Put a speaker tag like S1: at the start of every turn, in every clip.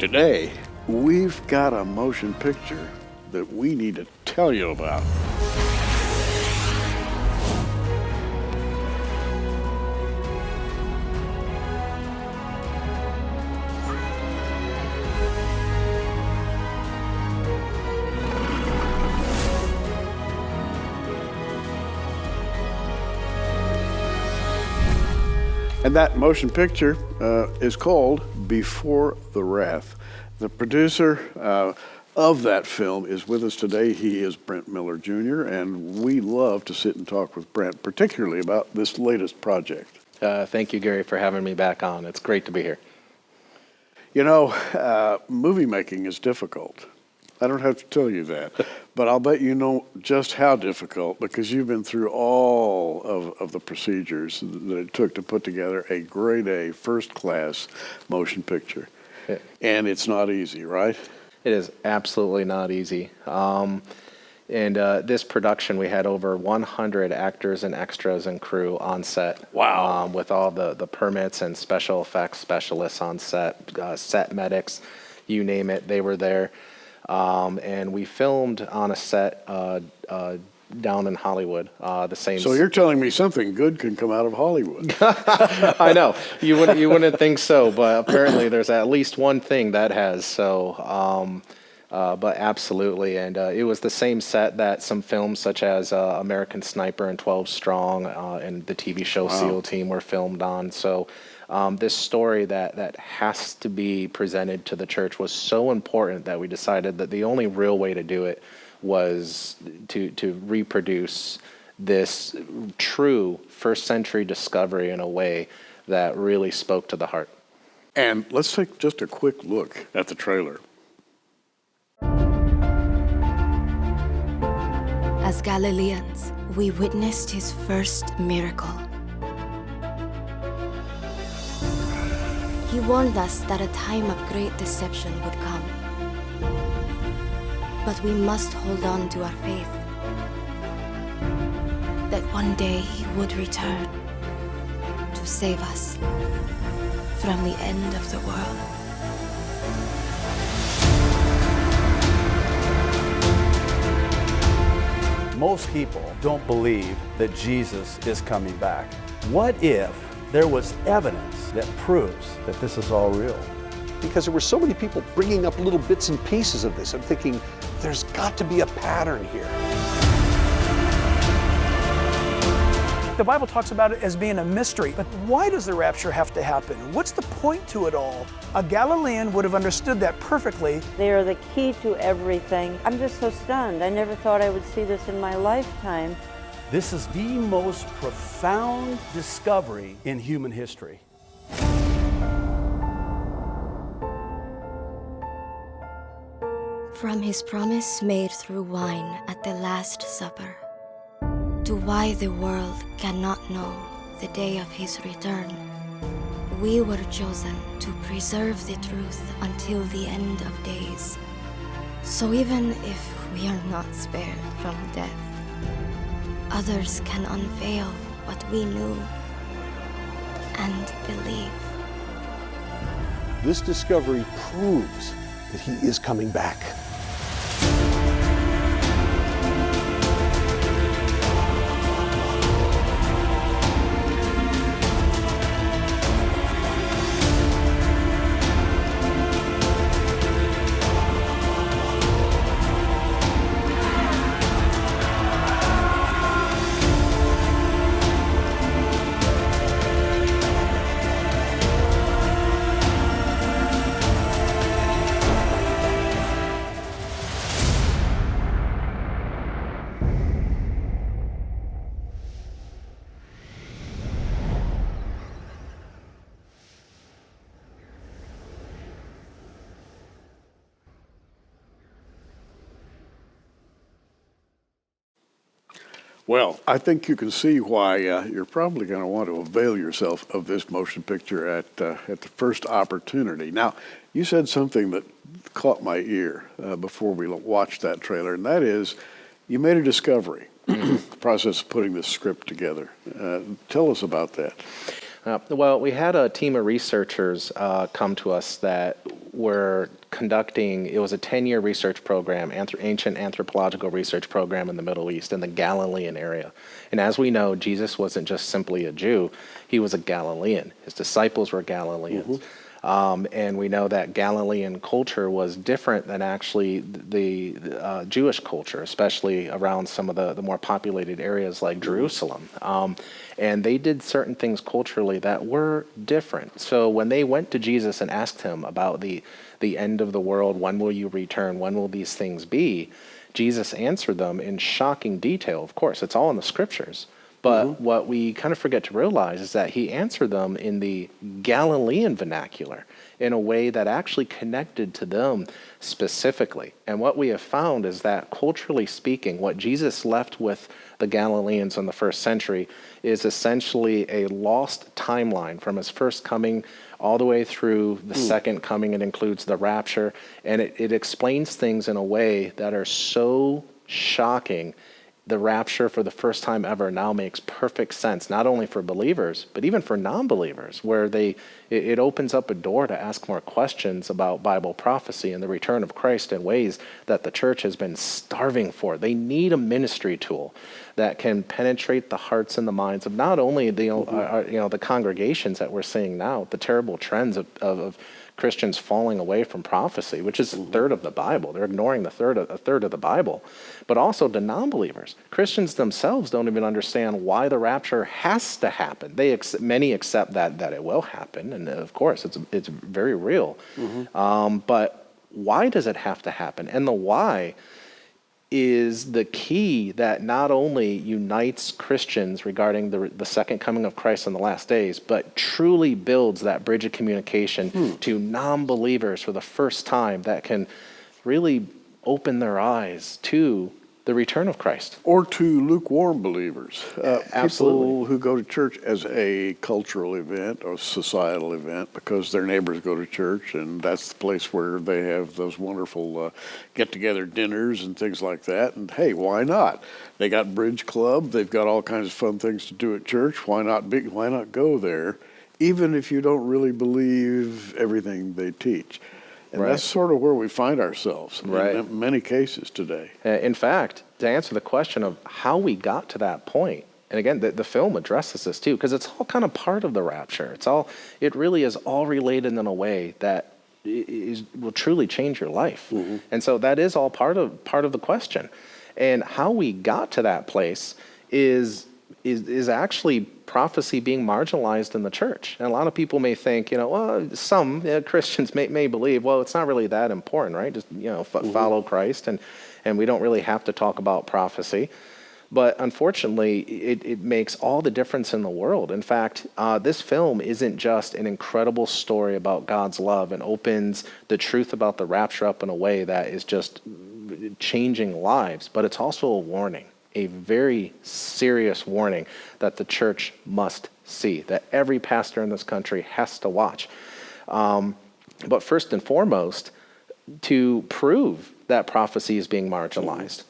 S1: Today, we've got a motion picture that we need to tell you about. And that motion picture is called Before the Wrath. The producer of that film is with us today. He is Brent Miller Jr., and we love to sit and talk with Brent, particularly about this latest project.
S2: Thank you, Gary, for having me back on. It's great to be here.
S1: You know, movie making is difficult. I don't have to tell you that, but I'll bet you know just how difficult, because you've been through all of the procedures that it took to put together a grade A, first-class motion picture.
S2: Yeah.
S1: And it's not easy, right?
S2: It is absolutely not easy. This production, we had over 100 actors and extras and crew on set.
S1: Wow.
S2: With all the permits and special effects specialists on set, set medics, you name it, they were there. And we filmed on a set down in Hollywood. The same.
S1: So you're telling me something good can come out of Hollywood?
S2: I know you wouldn't think so, but apparently there's at least one thing that has. So, but absolutely, and it was the same set that some films such as American Sniper and 12 Strong and the TV show SEAL Team were filmed on. So. This story that has to be presented to the church was so important that we decided that the only real way to do it was to reproduce this true first century discovery in a way that really spoke to the heart.
S1: And let's take just a quick look at the trailer.
S3: As Galileans, we witnessed his first miracle. He warned us that a time of great deception would come. But we must hold on to our faith that one day he would return to save us from the end of the world.
S4: Most people don't believe that Jesus is coming back. What if there was evidence that proves that this is all real?
S5: Because there were so many people bringing up little bits and pieces of this. I'm thinking, there's got to be a pattern here.
S6: The Bible talks about it as being a mystery, but why does the rapture have to happen? What's the point to it all? A Galilean would have understood that perfectly.
S7: They are the key to everything. I'm just so stunned. I never thought I would see this in my lifetime.
S4: This is the most profound discovery in human history.
S3: From his promise made through wine at the Last Supper, to why the world cannot know the day of his return, we were chosen to preserve the truth until the end of days. So even if we are not spared from death, others can unveil what we knew and believe.
S5: This discovery proves that he is coming back.
S1: Well, I think you can see why you're probably going to want to avail yourself of this motion picture at the first opportunity. Now, you said something that caught my ear before we watched that trailer, and that is you made a discovery, the process of putting this script together. Tell us about that.
S2: Well, we had a team of researchers come to us that were conducting, it was a 10-year research program, ancient anthropological research program in the Middle East, in the Galilean area. And as we know, Jesus wasn't just simply a Jew, he was a Galilean. His disciples were Galileans. And we know that Galilean culture was different than actually the Jewish culture, especially around some of the more populated areas like Jerusalem. And they did certain things culturally that were different. So when they went to Jesus and asked him about the end of the world, when will you return, when will these things be, Jesus answered them in shocking detail. Of course, it's all in the scriptures. But what we kind of forget to realize is that he answered them in the Galilean vernacular in a way that actually connected to them specifically. And what we have found is that culturally speaking, what Jesus left with the Galileans in the first century is essentially a lost timeline from his first coming all the way through the second coming. It includes the rapture, and it explains things in a way that are so shocking. The rapture for the first time ever now makes perfect sense, not only for believers, but even for non-believers, where it opens up a door to ask more questions about Bible prophecy and the return of Christ in ways that the church has been starving for. They need a ministry tool that can penetrate the hearts and the minds of not only the congregations that we're seeing now, the terrible trends of Christians falling away from prophecy, which is a third of the Bible. They're ignoring a third of the Bible, but also to non-believers. Christians themselves don't even understand why the rapture has to happen. Many accept that it will happen, and of course it's very real. But why does it have to happen? And the why is the key that not only unites Christians regarding the second coming of Christ in the last days, but truly builds that bridge of communication to non-believers for the first time that can really open their eyes to the return of Christ.
S1: Or to lukewarm believers.
S2: Absolutely.
S1: People who go to church as a cultural event or societal event because their neighbors go to church, and that's the place where they have those wonderful get-together dinners and things like that. And hey, why not? They got Bridge Club. They've got all kinds of fun things to do at church. Why not go there, even if you don't really believe everything they teach? And that's sort of where we find ourselves in many cases today.
S2: In fact, to answer the question of how we got to that point, and again, the film addresses this too, because it's all kind of part of the rapture. It really is all related in a way that will truly change your life. And so that is all part of the question. And how we got to that place is actually prophecy being marginalized in the church. And a lot of people may think, some Christians may believe, well, it's not really that important, right? Just, follow Christ and we don't really have to talk about prophecy. But unfortunately, it makes all the difference in the world. In fact, this film isn't just an incredible story about God's love and opens the truth about the rapture up in a way that is just changing lives, but it's also a warning. A very serious warning that the church must see, that every pastor in this country has to watch. But first and foremost, to prove that prophecy is being marginalized.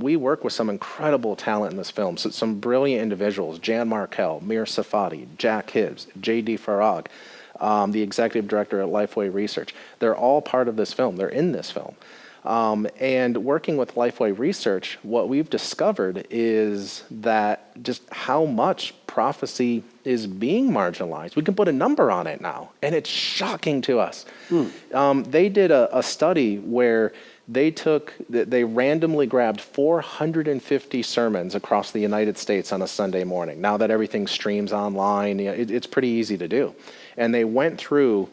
S2: We work with some incredible talent in this film, so some brilliant individuals, Jan Markell, Mir Safadi, Jack Hibbs, J.D. Farag, the executive director at Lifeway Research. They're all part of this film. They're in this film. And working with Lifeway Research, what we've discovered is that just how much prophecy is being marginalized. We can put a number on it now, and it's shocking to us. They did a study where they randomly grabbed 450 sermons across the United States on a Sunday morning. Now that everything streams online, it's pretty easy to do. And they went through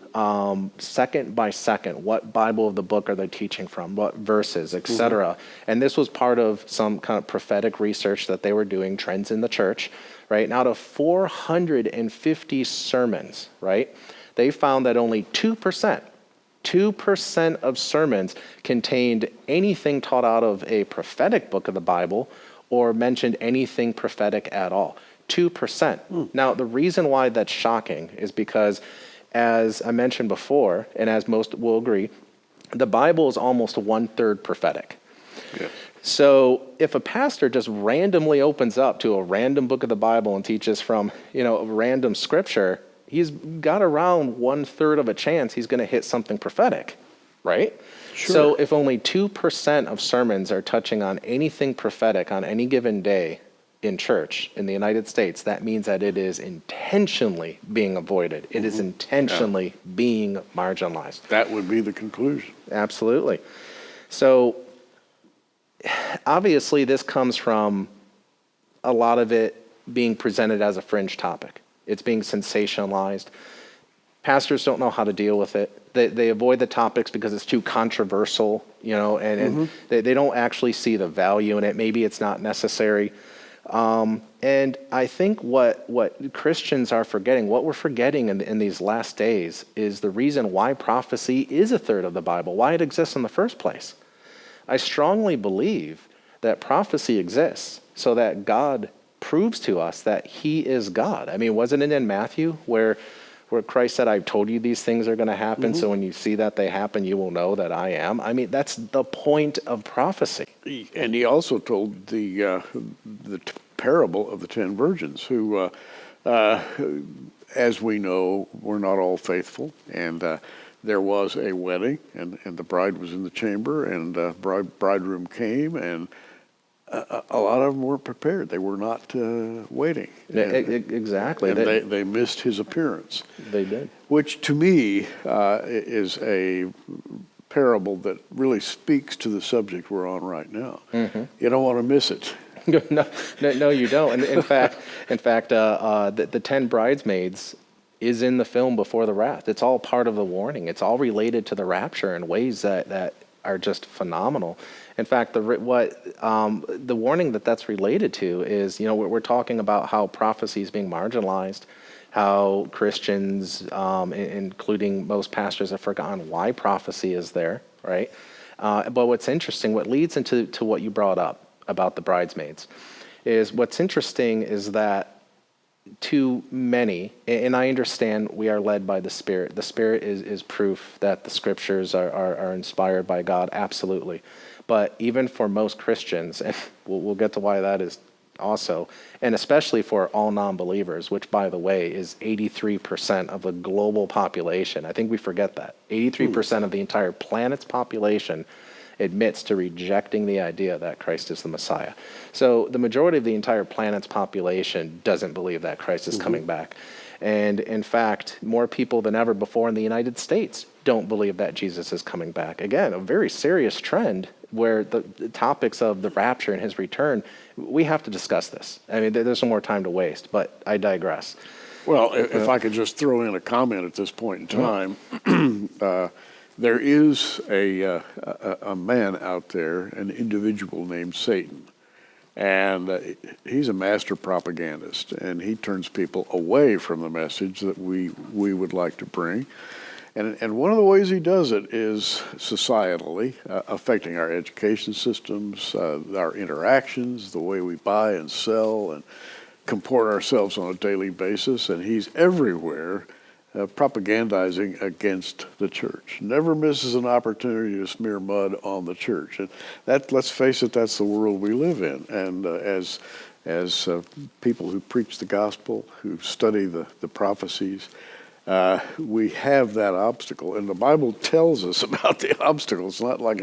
S2: second by second, what Bible of the book are they teaching from, what verses, etc. And this was part of some kind of prophetic research that they were doing, trends in the church, right? Now, out of 450 sermons, right, they found that only 2% of sermons contained anything taught out of a prophetic book of the Bible or mentioned anything prophetic at all. 2%. Now, the reason why that's shocking is because, as I mentioned before, and as most will agree, the Bible is almost 1/3 prophetic. So if a pastor just randomly opens up to a random book of the Bible and teaches from, a random scripture, he's got around 1/3 of a chance he's going to hit something prophetic, right?
S1: Sure.
S2: So if only 2% of sermons are touching on anything prophetic on any given day in church in the United States, that means that it is intentionally being avoided. It is intentionally being marginalized.
S1: That would be the conclusion.
S2: Absolutely. So obviously this comes from a lot of it being presented as a fringe topic. It's being sensationalized. Pastors don't know how to deal with it. They avoid the topics because it's too controversial, and they don't actually see the value in it. Maybe it's not necessary. And I think what Christians are forgetting, what we're forgetting in these last days, is the reason why prophecy is 1/3 of the Bible, why it exists in the first place. I strongly believe that prophecy exists so that God proves to us that he is God. I mean, wasn't it in Matthew where Christ said, I've told you these things are going to happen, so when you see that they happen, you will know that I am? I mean, that's the point of prophecy.
S1: And he also told the parable of the 10 virgins who, as we know, were not all faithful. And there was a wedding, and the bride was in the chamber, and bridegroom came, and a lot of them weren't prepared. They were not waiting.
S2: Exactly.
S1: And they missed his appearance.
S2: They did.
S1: Which to me is a parable that really speaks to the subject we're on right now. You don't want to miss it.
S2: No, you don't. And in fact, the 10 bridesmaids is in the film Before the Wrath. It's all part of the warning. It's all related to the rapture in ways that are just phenomenal. In fact, the warning that's related to is, we're talking about how prophecy is being marginalized, how Christians, including most pastors, have forgotten why prophecy is there, right? But what's interesting, what leads into what you brought up about the bridesmaids, is what's interesting is that to many, and I understand we are led by the Spirit. The Spirit is proof that the Scriptures are inspired by God, absolutely. But even for most Christians, and we'll get to why that is also, and especially for all non-believers, which, by the way, is 83% of the global population. I think we forget that. 83% of the entire planet's population admits to rejecting the idea that Christ is the Messiah. So the majority of the entire planet's population doesn't believe that Christ is coming back. And in fact, more people than ever before in the United States don't believe that Jesus is coming back. Again, a very serious trend where the topics of the rapture and his return, we have to discuss this. I mean, there's no more time to waste, but I digress.
S1: Well, if I could just throw in a comment at this point in time, there is a man out there, an individual named Satan, and he's a master propagandist, and he turns people away from the message that we would like to bring. And one of the ways he does it is societally, affecting our education systems, our interactions, the way we buy and sell and comport ourselves on a daily basis, and he's everywhere propagandizing against the church. Never misses an opportunity to smear mud on the church. And that, let's face it, that's the world we live in. And as people who preach the gospel, who study the prophecies, we have that obstacle, and the Bible tells us about the obstacle. It's not like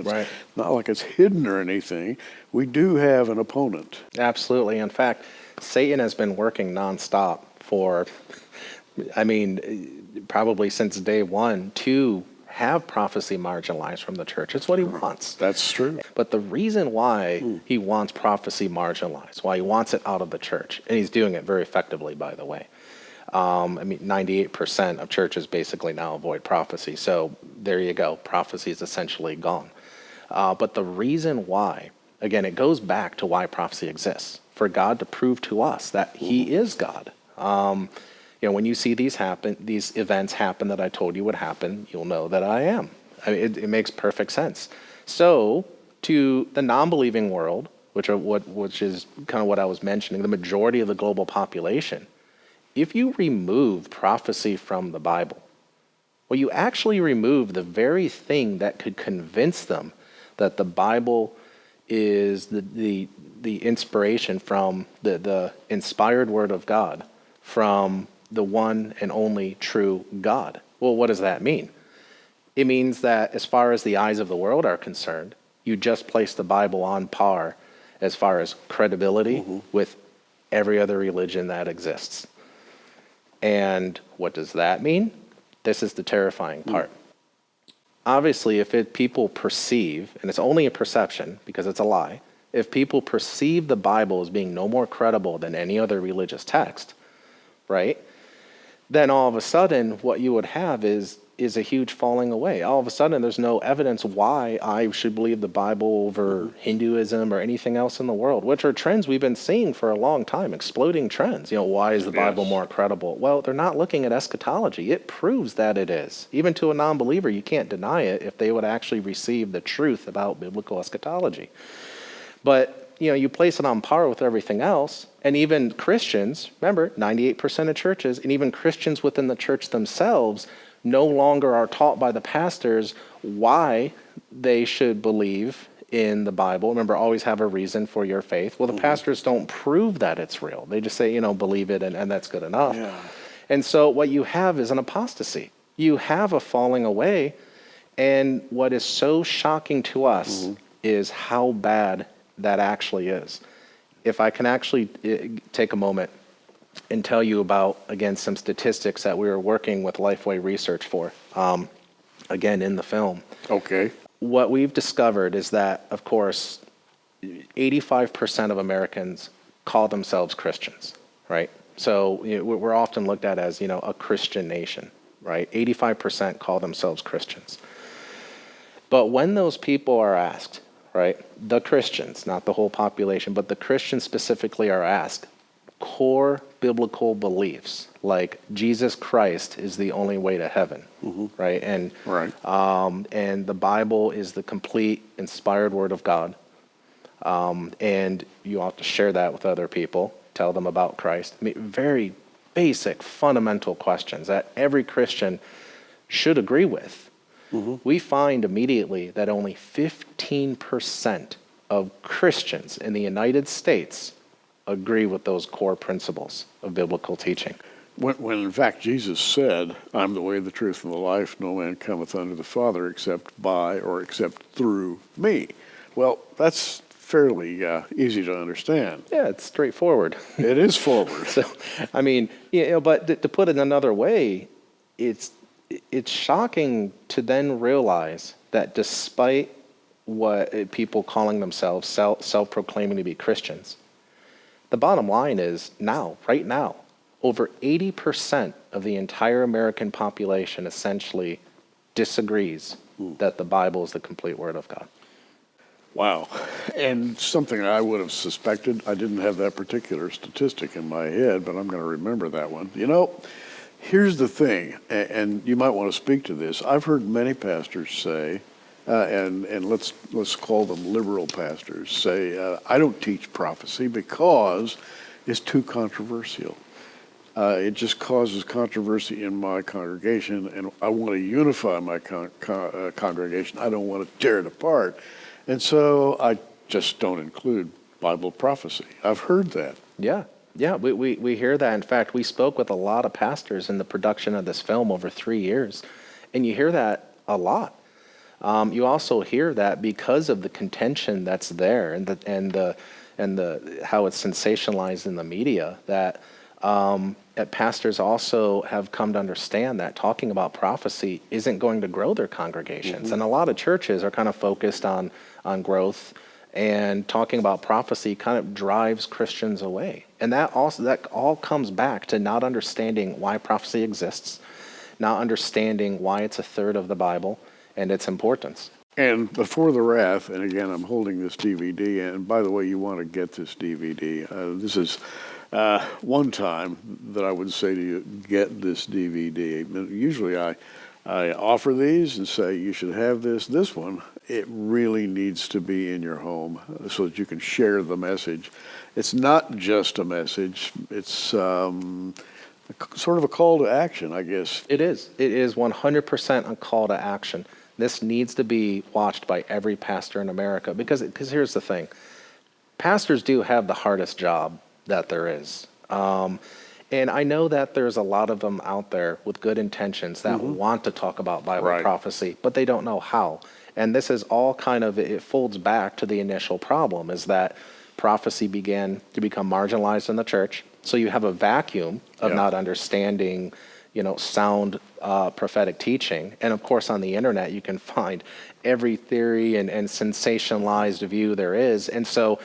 S1: it's hidden or anything. We do have an opponent.
S2: Absolutely. In fact, Satan has been working nonstop for, probably since day one, to have prophecy marginalized from the church. It's what he wants.
S1: That's true.
S2: But the reason why he wants prophecy marginalized, why he wants it out of the church, and he's doing it very effectively, by the way. 98% of churches basically now avoid prophecy. So there you go. Prophecy is essentially gone. But the reason why, again, it goes back to why prophecy exists, for God to prove to us that he is God. When you see these events happen that I told you would happen, you'll know that I am. It makes perfect sense. So to the non-believing world, which is kind of what I was mentioning, the majority of the global population, if you remove prophecy from the Bible, well, you actually remove the very thing that could convince them that the Bible is the inspiration from the inspired word of God from the one and only true God. Well, what does that mean? It means that as far as the eyes of the world are concerned, you just place the Bible on par as far as credibility with every other religion that exists. And what does that mean? This is the terrifying part. Obviously, if people perceive, and it's only a perception because it's a lie, if people perceive the Bible as being no more credible than any other religious text, right, then all of a sudden what you would have is a huge falling away. All of a sudden there's no evidence why I should believe the Bible over Hinduism or anything else in the world, which are trends we've been seeing for a long time, exploding trends. Why is the Bible more credible? Well, they're not looking at eschatology. It proves that it is. Even to a non-believer, you can't deny it if they would actually receive the truth about biblical eschatology. But you place it on par with everything else, and even Christians, remember, 98% of churches, and even Christians within the church themselves no longer are taught by the pastors why they should believe in the Bible. Remember, always have a reason for your faith. Well, the pastors don't prove that it's real. They just say, believe it, and that's good enough. Yeah. And so what you have is an apostasy. You have a falling away, and what is so shocking to us is how bad that actually is. If I can actually take a moment and tell you about, again, some statistics that we were working with Lifeway Research for, again, in the film.
S1: Okay.
S2: What we've discovered is that, of course, 85% of Americans call themselves Christians, right? So we're often looked at as, a Christian nation, right? 85% call themselves Christians. But when those people are asked, right, the Christians, not the whole population, but the Christians specifically are asked, core biblical beliefs like Jesus Christ is the only way to heaven, right? And and the Bible is the complete inspired word of God, and you ought to share that with other people. Tell them about Christ. Very basic, fundamental questions that every Christian should agree with. We find immediately that only 15% of Christians in the United States agree with those core principles of biblical teaching.
S1: When in fact Jesus said, I'm the way, the truth, and the life, no man cometh unto the Father except by or except through me. Well, that's fairly easy to understand.
S2: Yeah, it's straightforward.
S1: It is forward.
S2: So, but to put it another way, it's shocking to then realize that despite what people calling themselves self-proclaiming to be Christians, the bottom line is right now, over 80% of the entire American population essentially disagrees that the Bible is the complete Word of God.
S1: Wow. And something I would have suspected, I didn't have that particular statistic in my head, but I'm going to remember that one. Here's the thing, and you might want to speak to this. I've heard many pastors say, and let's call them liberal pastors, say, I don't teach prophecy because it's too controversial. It just causes controversy in my congregation, and I want to unify my congregation. I don't want to tear it apart. And so I just don't include Bible prophecy. I've heard that.
S2: Yeah, we hear that. In fact, we spoke with a lot of pastors in the production of this film over 3 years, and you hear that a lot. You also hear that because of the contention that's there and the how it's sensationalized in the media, that pastors also have come to understand that talking about prophecy isn't going to grow their congregations. And a lot of churches are kind of focused on growth, and talking about prophecy kind of drives Christians away. And that all comes back to not understanding why prophecy exists, not understanding why it's a third of the Bible and its importance.
S1: And before the wrath, and again, I'm holding this DVD, and by the way, you want to get this DVD. This is one time that I would say to you, get this DVD. Usually I offer these and say, you should have this. This one, it really needs to be in your home so that you can share the message. It's not just a message. It's sort of a call to action, I guess.
S2: It is. It is 100% a call to action. This needs to be watched by every pastor in America, because here's the thing. Pastors do have the hardest job that there is. And I know that there's a lot of them out there with good intentions that want to talk about Bible prophecy, but they don't know how. And this is all it folds back to the initial problem, is that prophecy began to become marginalized in the church. So you have a vacuum of not understanding, sound prophetic teaching. And of course, on the internet, you can find every theory and sensationalized view there is. And so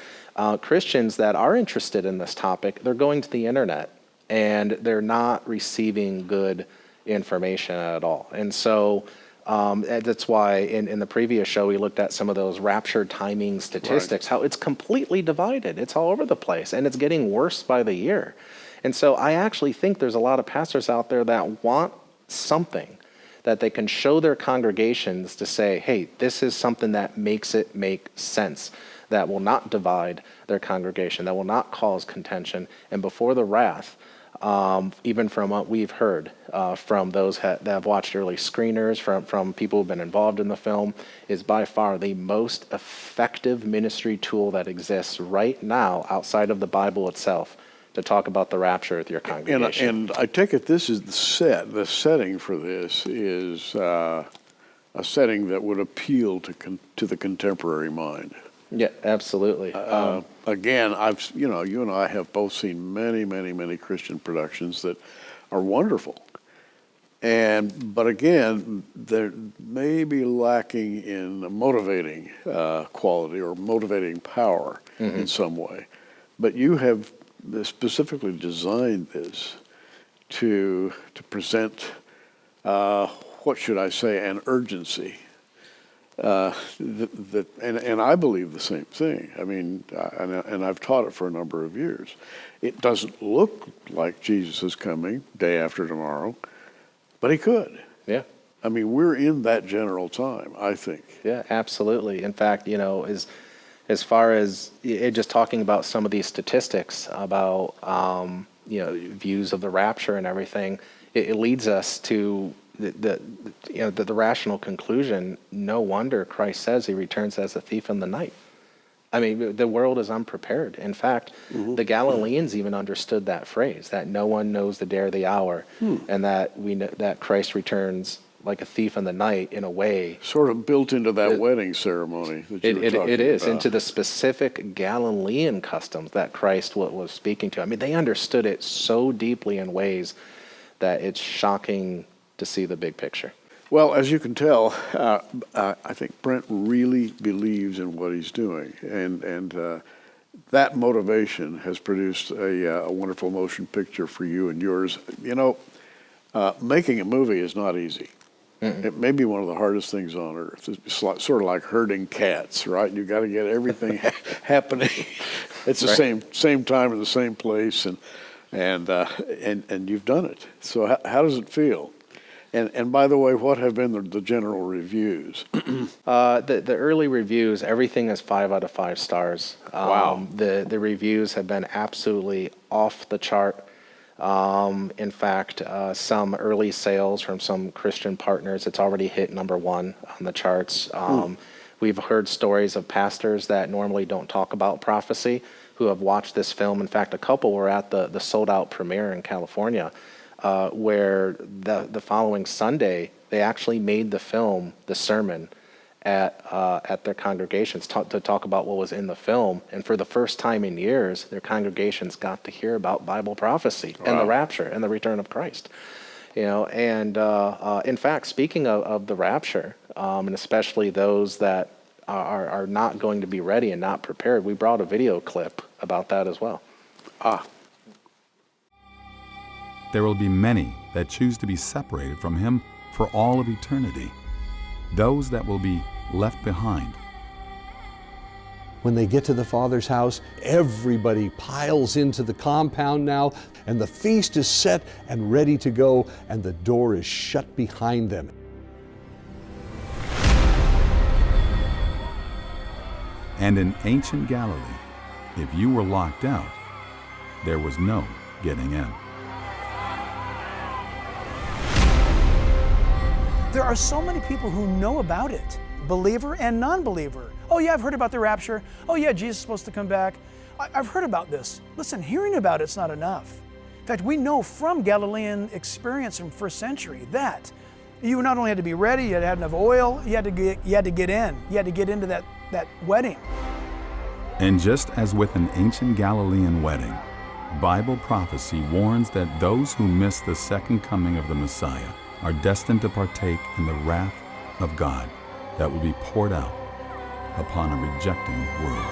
S2: Christians that are interested in this topic, they're going to the internet and they're not receiving good information at all. And so that's why in the previous show, we looked at some of those rapture timing statistics, how it's completely divided. It's all over the place, and it's getting worse by the year. And so I actually think there's a lot of pastors out there that want something that they can show their congregations to say, hey, this is something that makes it make sense, that will not divide their congregation, that will not cause contention. And before the wrath, even from what we've heard from those that have watched early screeners, from people who've been involved in the film, is by far the most effective ministry tool that exists right now outside of the Bible itself to talk about the rapture with your congregation.
S1: And I take it this is the setting for this is a setting that would appeal to the contemporary mind.
S2: Yeah, absolutely.
S1: Again, you and I have both seen many Christian productions that are wonderful. But again, they're maybe lacking in motivating quality or motivating power in some way. But you have specifically designed this to present, what should I say, an urgency. And I believe the same thing. I mean, and I've taught it for a number of years. It doesn't look like Jesus is coming day after tomorrow, but he could.
S2: Yeah.
S1: I mean, we're in that general time, I think.
S2: Yeah, absolutely. In fact, as far as just talking about some of these statistics about, views of the rapture and everything, it leads us to the rational conclusion. No wonder Christ says he returns as a thief in the night. I mean, the world is unprepared. In fact, the Galileans even understood that phrase, that no one knows the day or the hour, and that we know that Christ returns like a thief in the night, in a way.
S1: Sort of built into that wedding ceremony that you were talking
S2: It is,
S1: about.
S2: into the specific Galilean customs that Christ was speaking to. I mean, they understood it so deeply in ways that it's shocking to see the big picture.
S1: Well, as you can tell, I think Brent really believes in what he's doing, and that motivation has produced a wonderful motion picture for you and yours. Making a movie is not easy. It may be one of the hardest things on earth. It's sort of like herding cats, right? You got to get everything happening at the same time in the same place, and you've done it. So how does it feel? And by the way, what have been the general reviews?
S2: The early reviews, everything is 5 out of 5 stars.
S1: Wow.
S2: The reviews have been absolutely off the chart. In fact, some early sales from some Christian partners, it's already hit number 1 on the charts. We've heard stories of pastors that normally don't talk about prophecy who have watched this film. In fact, a couple were at the sold-out premiere in California, where the following Sunday, they actually made the sermon at their congregations to talk about what was in the film. And for the first time in years, their congregations got to hear about Bible prophecy and the rapture and the return of Christ. And in fact, speaking of the rapture, and especially those that are not going to be ready and not prepared, we brought a video clip about that as well.
S8: There will be many that choose to be separated from him for all of eternity, those that will be left behind.
S5: When they get to the Father's house, everybody piles into the compound now, and the feast is set and ready to go, and the door is shut behind them.
S8: And in ancient Galilee, if you were locked out, there was no getting in.
S6: There are so many people who know about it, believer and non-believer. Oh yeah, I've heard about the rapture. Oh yeah, Jesus is supposed to come back. I've heard about this. Listen, hearing about it's not enough. In fact, we know from Galilean experience from first century that you not only had to be ready, you had to have enough oil, you had to get into that wedding.
S8: And just as with an ancient Galilean wedding, Bible prophecy warns that those who miss the second coming of the Messiah are destined to partake in the wrath of God that will be poured out upon a rejecting world.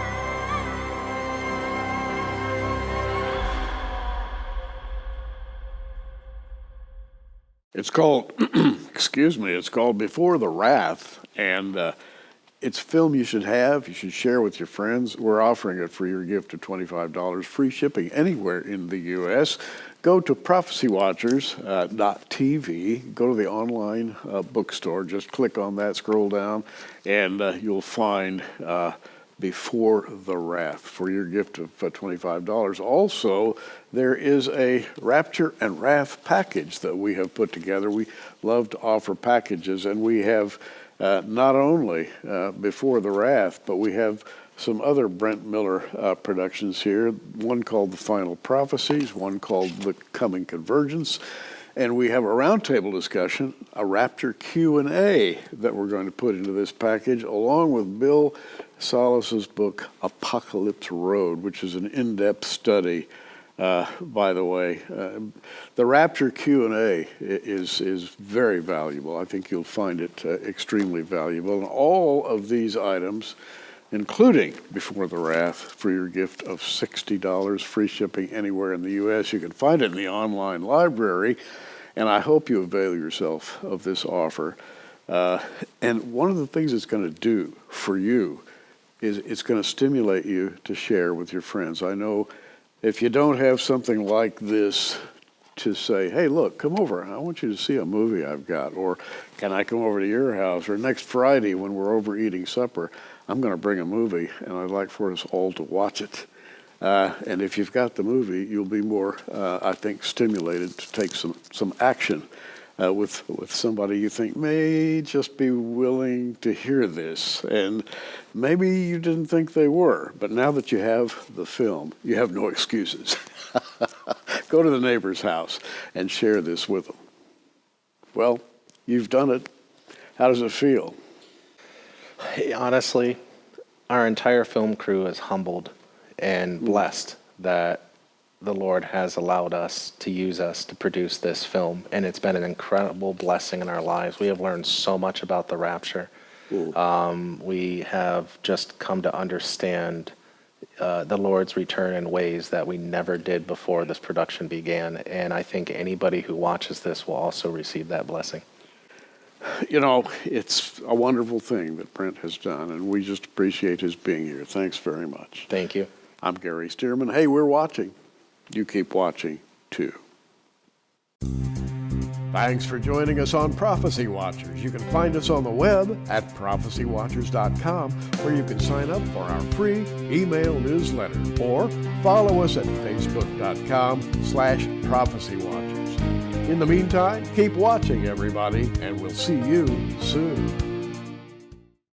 S1: It's called, it's called Before the Wrath, and it's a film you should have, you should share with your friends. We're offering it for your gift of $25, free shipping anywhere in the U.S. Go to prophecywatchers.tv, go to the online bookstore, just click on that, scroll down, and you'll find Before the Wrath for your gift of $25. Also, there is a Rapture and Wrath package that we have put together. We love to offer packages, and we have not only Before the Wrath, but we have some other Brent Miller productions here, one called The Final Prophecies, one called The Coming Convergence, and we have a roundtable discussion, a Rapture Q&A that we're going to put into this package, along with Bill Salas's book, Apocalypse Road, which is an in-depth study, by the way. The Rapture Q&A is very valuable. I think you'll find it extremely valuable. And all of these items, including Before the Wrath, for your gift of $60, free shipping anywhere in the U.S. You can find it in the online library, and I hope you avail yourself of this offer. And one of the things it's going to do for you is it's going to stimulate you to share with your friends. I know if you don't have something like this to say, hey, look, come over. I want you to see a movie I've got. Or can I come over to your house? Or next Friday when we're over eating supper, I'm going to bring a movie, and I'd like for us all to watch it. And if you've got the movie, you'll be more, I think, stimulated to take some action with somebody you think may just be willing to hear this. And maybe you didn't think they were, but now that you have the film, you have no excuses. Go to the neighbor's house and share this with them. Well, you've done it. How does it feel?
S2: Hey, honestly, our entire film crew is humbled and blessed that the Lord has allowed us to use us to produce this film, and it's been an incredible blessing in our lives. We have learned so much about the rapture. We have just come to understand the Lord's return in ways that we never did before this production began, and I think anybody who watches this will also receive that blessing.
S1: You know, it's a wonderful thing that Brent has done, and we just appreciate his being here. Thanks very much.
S2: Thank you.
S1: I'm Gary Stearman. Hey, we're watching. You keep watching, too. Thanks for joining us on Prophecy Watchers. You can find us on the web at prophecywatchers.com, where you can sign up for our free email newsletter, or follow us at facebook.com/prophecywatchers. In the meantime, keep watching, everybody, and we'll see you soon.